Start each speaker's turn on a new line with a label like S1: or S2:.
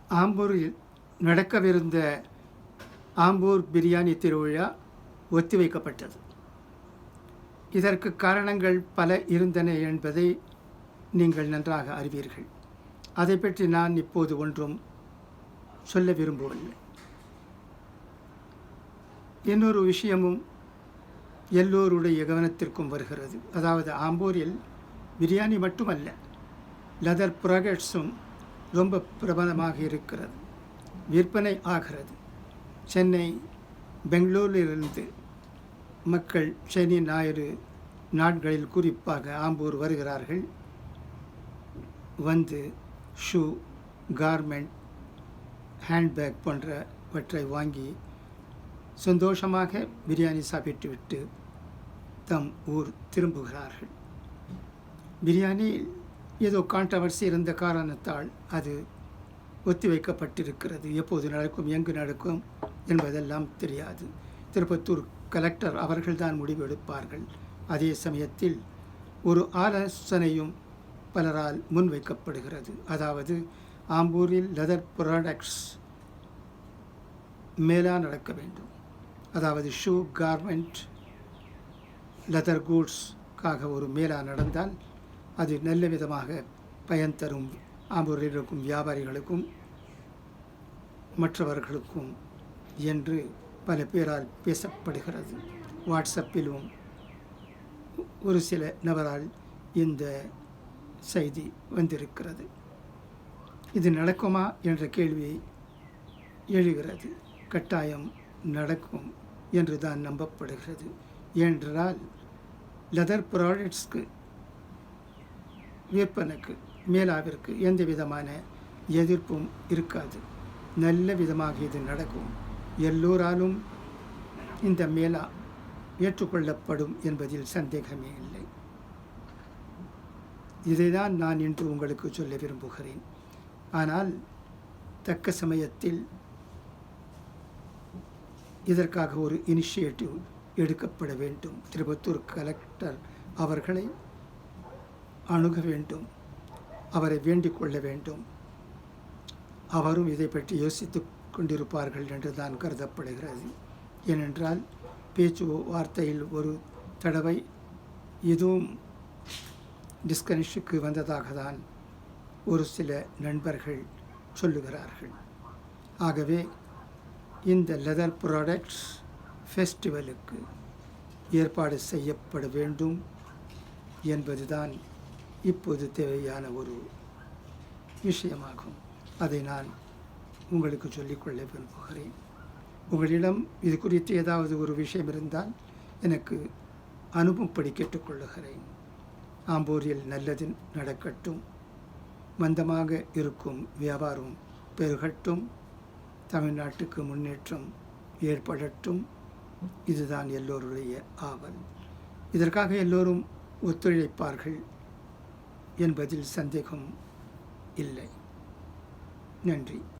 S1: ஆம்பூரில் நடக்கவிருந்த ஆம்பூர் பிரியாணி திருவிழா ஒத்திவைக்கப்பட்டது. இதற்கு காரணங்கள் பல இருந்தன என்பதை நீங்கள் நன்றாக அறிவீர்கள். அதை பற்றி நான் இப்போது ஒன்றும் சொல்ல விரும்பவில்லை. இன்னொரு விஷயமும் எல்லோருடைய கவனத்திற்கும் வருகிறது. அதாவது ஆம்பூரில் பிரியாணி மட்டுமல்ல, லெதர் ப்ராடக்ட்ஸும் ரொம்ப பிரபலமாக இருக்கிறது, விற்பனை ஆகிறது. சென்னை, பெங்களூரிலிருந்து மக்கள் சனி ஞாயிறு நாட்களில் குறிப்பாக ஆம்பூர் வருகிறார்கள். வந்து ஷூ, கார்மெண்ட், ஹேண்ட்பேக் போன்றவற்றை வாங்கி சந்தோஷமாக பிரியாணி சாப்பிட்டுவிட்டு தம் ஊர் திரும்புகிறார்கள். பிரியாணி ஏதோ கான்ட்ரவர்சி இருந்த காரணத்தால் அது ஒத்திவைக்கப்பட்டிருக்கிறது. எப்போது நடக்கும், எங்கு நடக்கும் என்பதெல்லாம் தெரியாது. திருப்பத்தூர் கலெக்டர் அவர்கள்தான் முடிவெடுப்பார்கள். அதே சமயத்தில் ஒரு ஆலோசனையும் பலரால் முன்வைக்கப்படுகிறது. அதாவது ஆம்பூரில் லெதர் ப்ராடக்ட்ஸ் மேலா நடக்க வேண்டும். அதாவது ஷூ, கார்மெண்ட், லெதர் கூட்ஸ்க்காக ஒரு மேலா நடந்தால் அது நல்ல விதமாக பயன் தரும். ஆம்பூரில் இருக்கும் வியாபாரிகளுக்கும் மற்றவர்களுக்கும் என்று பல பேரால் பேசப்படுகிறது. வாட்ஸ்அப்பிலும் ஒரு சில நபரால் இந்த செய்தி வந்திருக்கிறது. இது நடக்குமா என்ற கேள்வி எழுகிறது. கட்டாயம் நடக்கும் என்று தான் நம்பப்படுகிறது. ஏனென்றால் லெதர் ப்ராடக்ட்ஸ்க்கு விற்பனைக்கு மேலாவிற்கு எந்த விதமான எதிர்ப்பும் இருக்காது. நல்ல விதமாக இது நடக்கும். எல்லோராலும் இந்த மேலா ஏற்றுக்கொள்ளப்படும் என்பதில் சந்தேகமே இல்லை. இதைதான் நான் இன்று உங்களுக்கு சொல்ல விரும்புகிறேன். ஆனால் தக்க சமயத்தில் இதற்காக ஒரு இனிஷியேட்டிவ் எடுக்கப்பட வேண்டும். திருப்பத்தூர் கலெக்டர் அவர்களை அணுக வேண்டும், அவரை வேண்டிக் கொள்ள வேண்டும். அவரும் இதை பற்றி யோசித்து கொண்டிருப்பார்கள் என்று தான் கருதப்படுகிறது. ஏனென்றால் பேச்சு வார்த்தையில் ஒரு தடவை இதுவும் டிஸ்கனிஷுக்கு வந்ததாக தான் ஒரு சில நண்பர்கள் சொல்லுகிறார்கள். ஆகவே இந்த லெதர் ப்ராடக்ட்ஸ் ஃபெஸ்டிவலுக்கு ஏற்பாடு செய்யப்பட வேண்டும் என்பதுதான் இப்போது தேவையான ஒரு விஷயமாகும். அதை நான் உங்களுக்கு சொல்லிக்கொள்ள விரும்புகிறேன். உங்களிடம் இது குறித்து ஏதாவது ஒரு விஷயம் இருந்தால் எனக்கு அனுப்பும்படி கேட்டுக்கொள்ளுகிறேன். ஆம்பூரில் நல்லது நடக்கட்டும், மந்தமாக இருக்கும் வியாபாரம் பெருகட்டும், தமிழ்நாட்டுக்கு முன்னேற்றம் ஏற்படட்டும். இதுதான் எல்லோருடைய ஆவல். இதற்காக எல்லோரும் ஒத்துழைப்பார்கள் என்பதில் சந்தேகம் இல்லை. நன்றி.